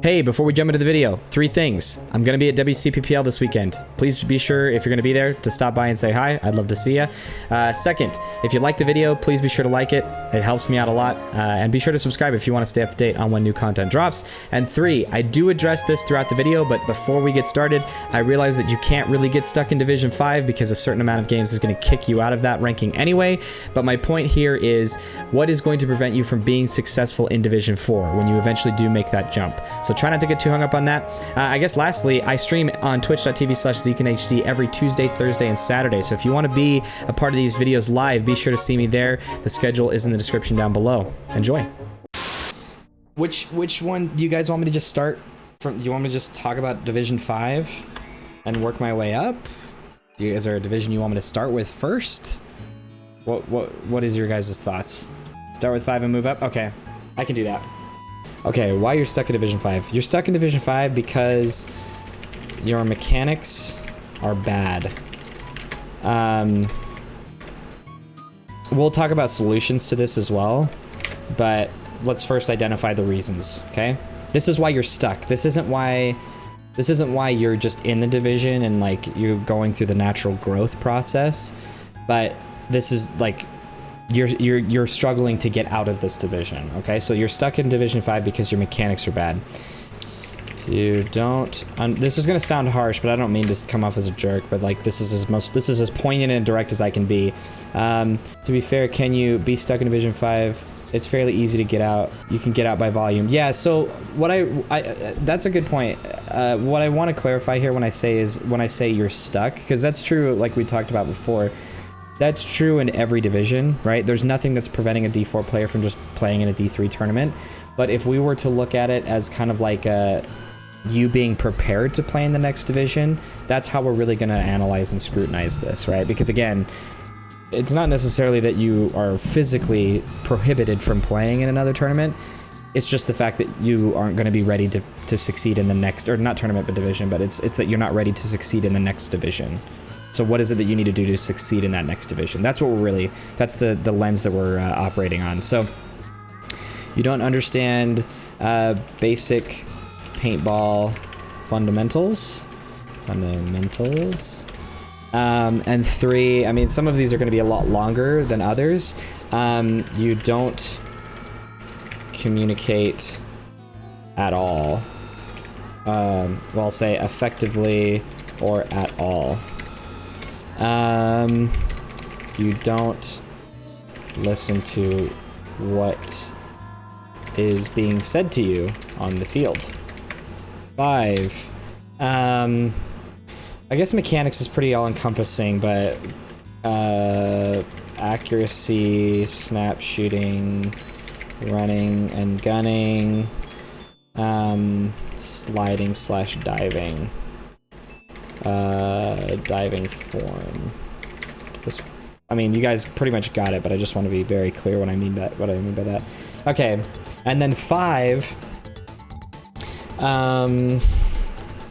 Hey, before we jump into the video, 3 things. I'm going to be at WCPPL this weekend. Please be sure, if you're going to be there, to stop by and say hi. I'd love to see you. Second, if you like the video, please be sure to like it. It helps me out a lot. And be sure to subscribe if you want to stay up to date on when new content drops. And 3, I do address this throughout the video, but before we get started, I realize that you can't really get stuck in Division 5 because a certain amount of games is going to kick you out of that ranking anyway. But my point here is, what is going to prevent you from being successful in Division 4 when you eventually do make that jump? So try not to get too hung up on that. I guess lastly, I stream on twitch.tv/ZeekandHD every Tuesday, Thursday, and Saturday. So if you want to be a part of these videos live, be sure to see me there. The schedule is in the description down below. Enjoy. Which one do you guys want me to just start from? Do you want me to just talk about Division 5 and work my way up? Is there a division you want me to start with first? What is your guys' thoughts? Start with 5 and move up? Okay, I can do that. Okay, why you're stuck in Division 5? You're stuck in Division 5 because your mechanics are bad. We'll talk about solutions to this as well, but let's first identify the reasons, okay? This is why you're stuck. This isn't why you're just in the division and like you're going through the natural growth process, but this is like you're struggling to get out of this division, okay? So you're stuck in Division 5 because your mechanics are bad. You don't... this is gonna sound harsh, but I don't mean to come off as a jerk, but like this is as poignant and direct as I can be. To be fair, can you be stuck in Division 5? It's fairly easy to get out. You can get out by volume. Yeah, so what that's a good point. What I want to clarify here when I say you're stuck, because that's true, like we talked about before. That's true in every division, right? There's nothing that's preventing a D4 player from just playing in a D3 tournament. But if we were to look at it as kind of like you being prepared to play in the next division, that's how we're really going to analyze and scrutinize this, right? Because again, it's not necessarily that you are physically prohibited from playing in another tournament. It's just the fact that you aren't going to be ready to succeed in the next, or not tournament, but division, but it's that you're not ready to succeed in the next division. So what is it that you need to do to succeed in that next division? That's what we're really, that's the lens that we're operating on. So you don't understand basic paintball fundamentals. And 3, I mean, some of these are going to be a lot longer than others. You don't communicate at all. Well, I'll say effectively or at all. You don't listen to what is being said to you on the field. 5, I guess mechanics is pretty all-encompassing, but accuracy, snap shooting, running and gunning, sliding / diving. Diving form. I mean, you guys pretty much got it, but I just want to be very clear what I mean by that. Okay, and then 5.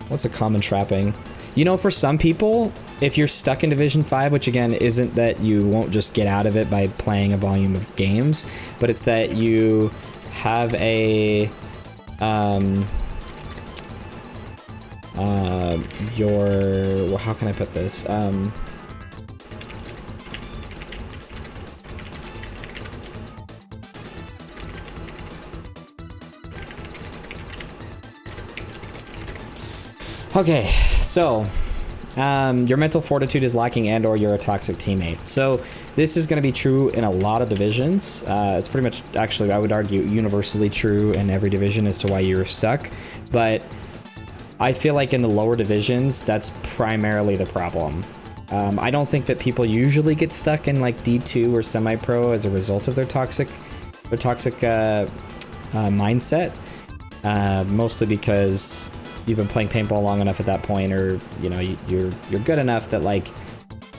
What's a common trapping? You know, for some people, if you're stuck in Division 5, which again isn't that you won't just get out of it by playing a volume of games, but it's that you have a well, how can I put this? Okay, so your mental fortitude is lacking and or you're a toxic teammate. So this is going to be true in a lot of divisions. It's pretty much, actually, I would argue, universally true in every division as to why you're stuck. But I feel like in the lower divisions, that's primarily the problem. I don't think that people usually get stuck in like D2 or semi-pro as a result of their toxic mindset. Mostly because you've been playing paintball long enough at that point, or you know, you're good enough that like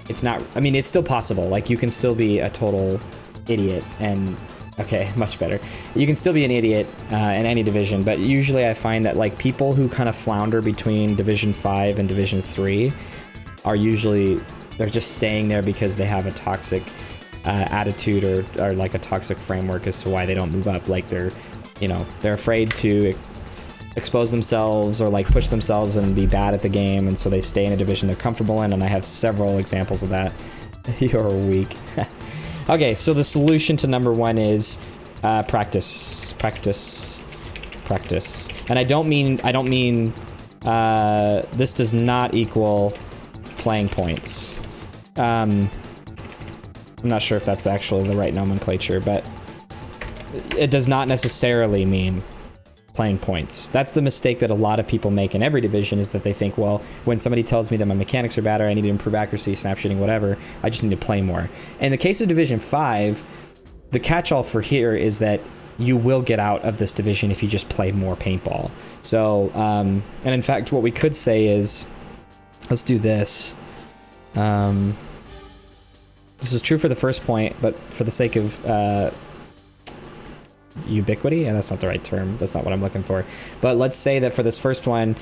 it's not. I mean, it's still possible. Like you can still be a total idiot and. Okay, much better. You can still be an idiot in any division, but usually I find that like people who kind of flounder between Division 5 and Division 3 are usually, they're just staying there because they have a toxic attitude or like a toxic framework as to why they don't move up. Like they're, you know, they're afraid to expose themselves or like push themselves and be bad at the game, and so they stay in a division they're comfortable in, and I have several examples of that. You're weak. Okay, so the solution to number 1 is practice. And I don't mean this does not equal playing points. I'm not sure if that's actually the right nomenclature, but it does not necessarily mean playing points. That's the mistake that a lot of people make in every division, is that they think, well, when somebody tells me that my mechanics are bad or I need to improve accuracy, snap shooting, whatever, I just need to play more. In the case of Division 5, the catch-all for here is that you will get out of this division if you just play more paintball. So, and in fact, what we could say is, let's do this. This is true for the first point, but for the sake of ubiquity, yeah, that's not the right term. That's not what I'm looking for. But let's say that for this first one,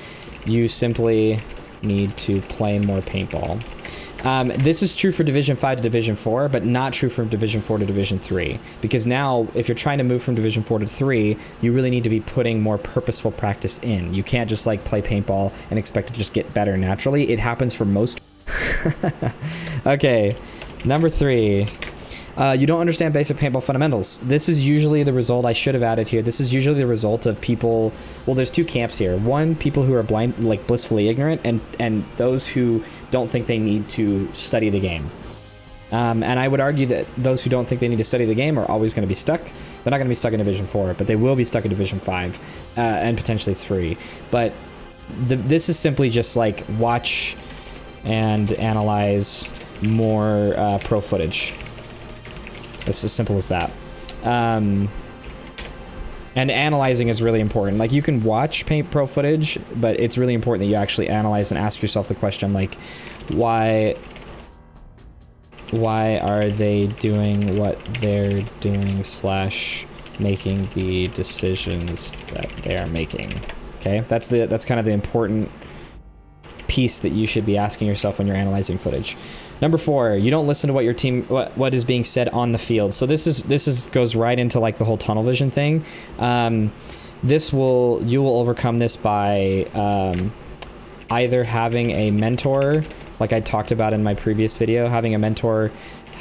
you simply need to play more paintball. This is true for Division 5 to Division 4, but not true from Division 4 to Division 3. Because now, if you're trying to move from Division 4 to 3, you really need to be putting more purposeful practice in. You can't just like play paintball and expect to just get better naturally. It happens for most. Okay, number 3. You don't understand basic paintball fundamentals. This is usually the result I should have added here. This is usually the result of people, well, there's 2 camps here. One, people who are blind, like blissfully ignorant, and those who don't think they need to study the game. And I would argue that those who don't think they need to study the game are always going to be stuck. They're not going to be stuck in Division 4, but they will be stuck in Division 5, and potentially 3. But this is simply just like watch and analyze more pro footage. It's as simple as that. And analyzing is really important. Like, you can watch paint pro footage, but it's really important that you actually analyze and ask yourself the question, like, why are they doing what they're doing / making the decisions that they are making? Okay, that's kind of the important piece that you should be asking yourself when you're analyzing footage. Number 4, you don't listen to what your team, what is being said on the field. So this goes right into like the whole tunnel vision thing. You will overcome this by either having a mentor, like I talked about in my previous video, having a mentor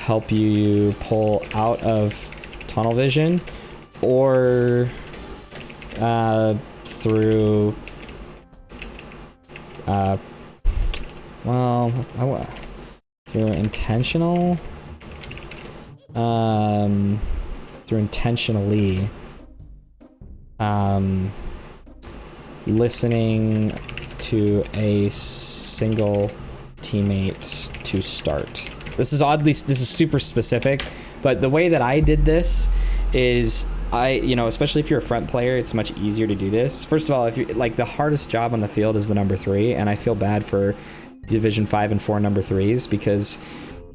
help you pull out of tunnel vision, or through through intentionally listening to a single teammate to start. This is super specific, but the way that I did this is especially if you're a front player, it's much easier to do this. First of all, if you like, the hardest job on the field is the number 3, and I feel bad for Division 5 and 4 number 3s, because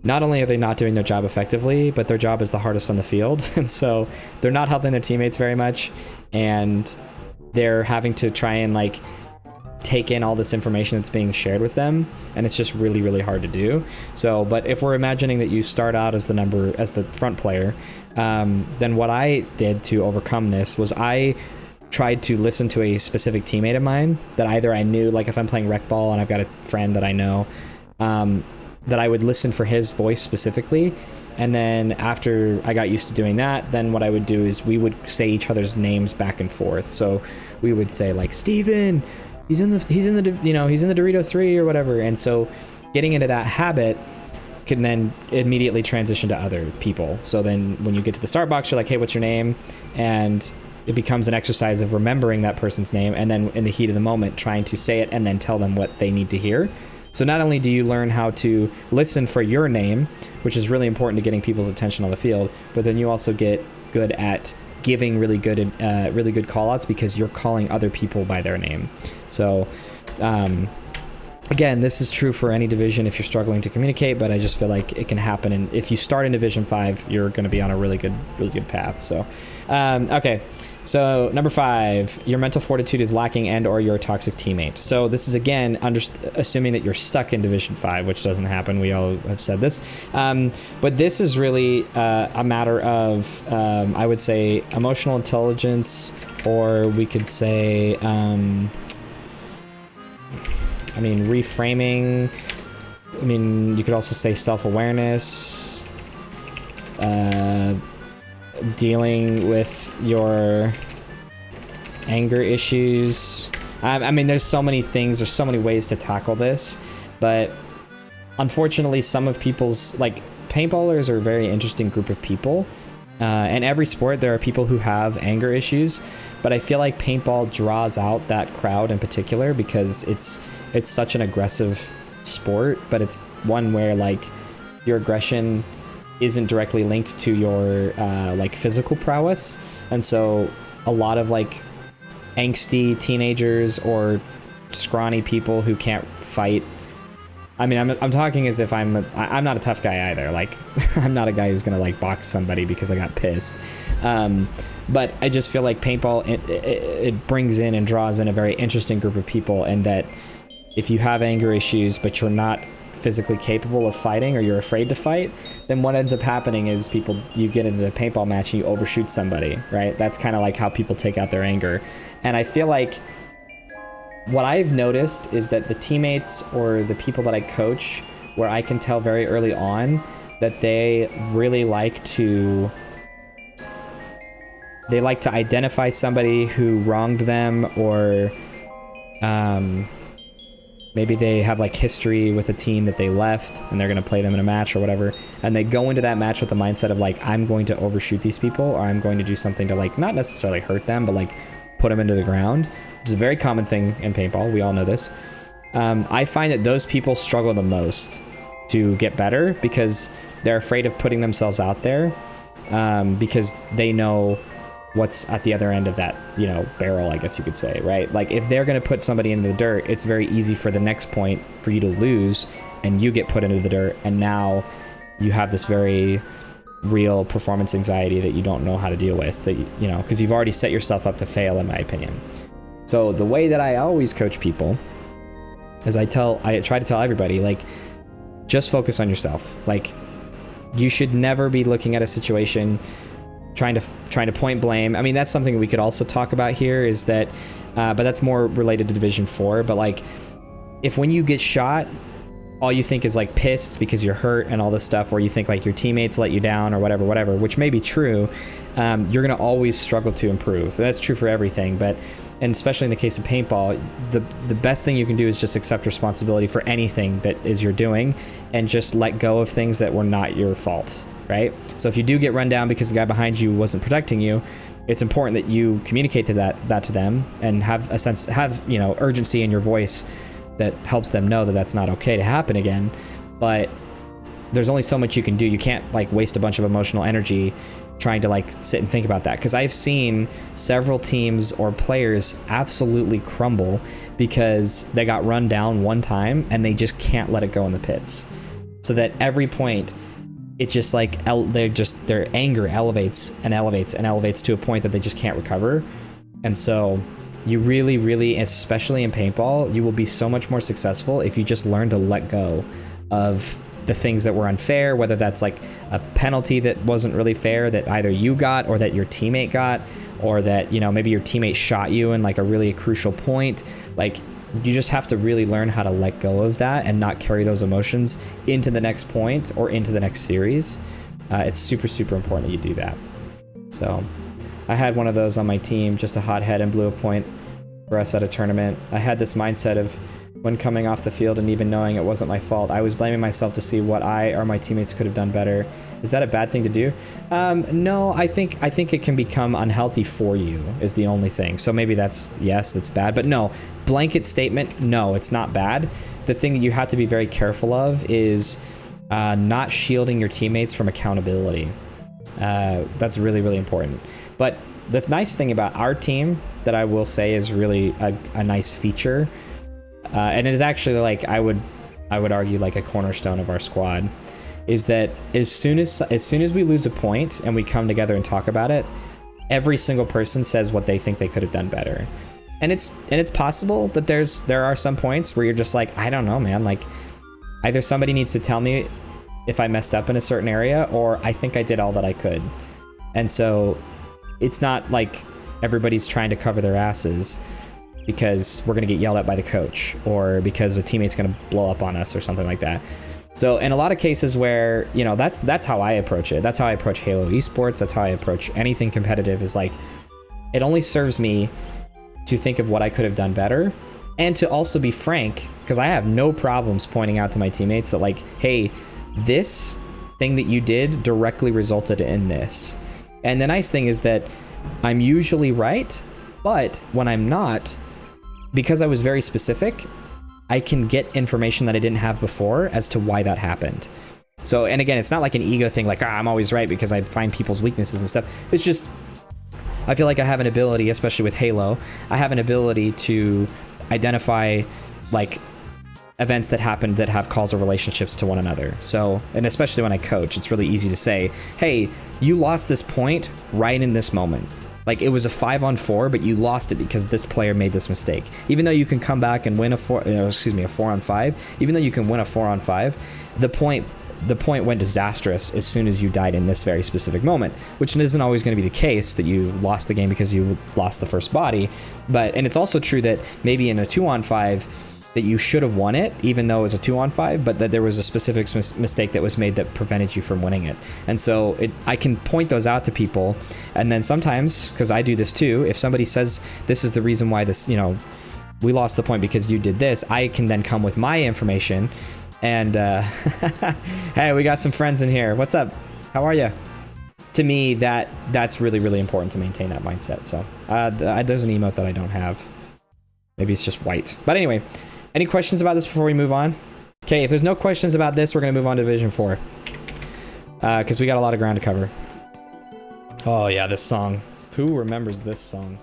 not only are they not doing their job effectively, but their job is the hardest on the field, and so they're not helping their teammates very much, and they're having to try and like take in all this information that's being shared with them, and it's just really, really hard to do. So, but if we're imagining that you start out as the front player, then what I did to overcome this was I tried to listen to a specific teammate of mine that either I knew, like if I'm playing rec ball and I've got a friend that I know, that I would listen for his voice specifically. And then after I got used to doing that, then what I would do is we would say each other's names back and forth. So we would say like, Steven, he's in the Dorito 3 or whatever. And so getting into that habit can then immediately transition to other people. So then when you get to the start box, you're like, hey, what's your name? And it becomes an exercise of remembering that person's name, and then in the heat of the moment trying to say it and then tell them what they need to hear. So not only do you learn how to listen for your name, which is really important to getting people's attention on the field, but then you also get good at giving really good call outs, because you're calling other people by their name. So again, this is true for any division if you're struggling to communicate, but I just feel like it can happen, and if you start in Division 5, you're going to be on a really good path. So okay, So number 5, your mental fortitude is lacking and or you're a toxic teammate. So this is again assuming that you're stuck in Division 5, which doesn't happen. We all have said this. But this is really a matter of, I would say, emotional intelligence, or we could say, I mean, reframing. I mean, you could also say self-awareness, dealing with your anger issues. I mean, there's so many things, there's so many ways to tackle this, but unfortunately some of people's, like, paintballers are a very interesting group of people. In every sport there are people who have anger issues, but I feel like paintball draws out that crowd in particular because it's such an aggressive sport, but it's one where, like, your aggression isn't directly linked to your like physical prowess, and so a lot of like angsty teenagers or scrawny people who can't fight. I mean, I'm talking as if I'm not a tough guy either. Like, I'm not a guy who's gonna like box somebody because I got pissed. But I just feel like paintball it brings in and draws in a very interesting group of people, and that if you have anger issues but you're not physically capable of fighting, or you're afraid to fight, then what ends up happening is you get into a paintball match and you overshoot somebody, right? That's kind of like how people take out their anger. And I feel like what I've noticed is that the teammates or the people that I coach, where I can tell very early on that they really like to identify somebody who wronged them, or maybe they have like history with a team that they left and they're going to play them in a match or whatever. And they go into that match with the mindset of like, I'm going to overshoot these people, or I'm going to do something to like, not necessarily hurt them, but like put them into the ground, which is a very common thing in paintball. We all know this. I find that those people struggle the most to get better because they're afraid of putting themselves out there, because they know what's at the other end of that, you know, barrel, I guess you could say, right? Like, if they're going to put somebody into the dirt, it's very easy for the next point for you to lose and you get put into the dirt, and now you have this very real performance anxiety that you don't know how to deal with, that you know, because you've already set yourself up to fail, in my opinion. So the way that I always coach people is I try to tell everybody, like, just focus on yourself. Like, you should never be looking at a situation trying to point blame. I mean, that's something we could also talk about here, is that but that's more related to Division 4. But like, if when you get shot, all you think is like pissed because you're hurt and all this stuff, or you think like your teammates let you down or whatever, which may be true, you're gonna always struggle to improve. That's true for everything, but and especially in the case of paintball, the best thing you can do is just accept responsibility for anything that is you're doing, and just let go of things that were not your fault, right? So if you do get run down because the guy behind you wasn't protecting you, it's important that you communicate to that to them, and have you know, urgency in your voice that helps them know that that's not okay to happen again. But there's only so much you can do. You can't like waste a bunch of emotional energy trying to like sit and think about that, because I've seen several teams or players absolutely crumble because they got run down one time and they just can't let it go in the pits, so that every point it's just like their anger elevates and elevates and elevates to a point that they just can't recover. And so you really, especially in paintball, you will be so much more successful if you just learn to let go of the things that were unfair, whether that's like a penalty that wasn't really fair that either you got or that your teammate got, or that, you know, maybe your teammate shot you in like a really crucial point. Like, you just have to really learn how to let go of that and not carry those emotions into the next point or into the next series. It's super important that you do that. So I had one of those on my team, just a hothead, and blew a point for us at a tournament. I had this mindset of, when coming off the field and even knowing it wasn't my fault, I was blaming myself to see what I or my teammates could have done better. Is that a bad thing to do? No, I think it can become unhealthy for you, is the only thing. So maybe that's bad, but no, blanket statement, no, it's not bad. The thing that you have to be very careful of is not shielding your teammates from accountability. That's really important. But the nice thing about our team that I will say is really a nice feature, and it is actually, like, I would argue like a cornerstone of our squad, is that as soon as we lose a point and we come together and talk about it, every single person says what they think they could have done better. And it's possible that there are some points where you're just like, I don't know, man. Like, either somebody needs to tell me if I messed up in a certain area, or I think I did all that I could. And so it's not like everybody's trying to cover their asses because we're going to get yelled at by the coach, or because a teammate's going to blow up on us or something like that. So in a lot of cases where, you know, that's how I approach it. That's how I approach Halo esports. That's how I approach anything competitive, is like, it only serves me to think of what I could have done better, and to also be frank, because I have no problems pointing out to my teammates that, like, hey, this thing that you did directly resulted in this. And the nice thing is that I'm usually right, but when I'm not, because I was very specific, I can get information that I didn't have before as to why that happened. So, and again, it's not like an ego thing, like, I'm always right because I find people's weaknesses and stuff. It's just, I feel like I have an ability, especially with Halo, I have an ability to identify, like, events that happen that have causal relationships to one another. So, and especially when I coach, it's really easy to say, hey, you lost this point right in this moment. Like, it was a 5-on-4, but you lost it because this player made this mistake. Even though you can come back and win a 4-on-5, even though you can win a 4-on-5, the point went disastrous as soon as you died in this very specific moment, which isn't always going to be the case, that you lost the game because you lost the first body. And it's also true that maybe in a 2-on-5 that you should have won it, even though it was a 2-on-5, but that there was a specific mistake that was made that prevented you from winning it. And so I can point those out to people, and then sometimes, because I do this too, if somebody says this is the reason why this, you know, we lost the point because you did this, I can then come with my information. And hey, we got some friends in here. What's up? How are you? To me, that's really, really important to maintain that mindset. So there's an emote that I don't have. Maybe it's just white. But anyway, any questions about this before we move on? Okay, if there's no questions about this, we're going to move on to Division 4. Because we got a lot of ground to cover. Oh yeah, this song. Who remembers this song?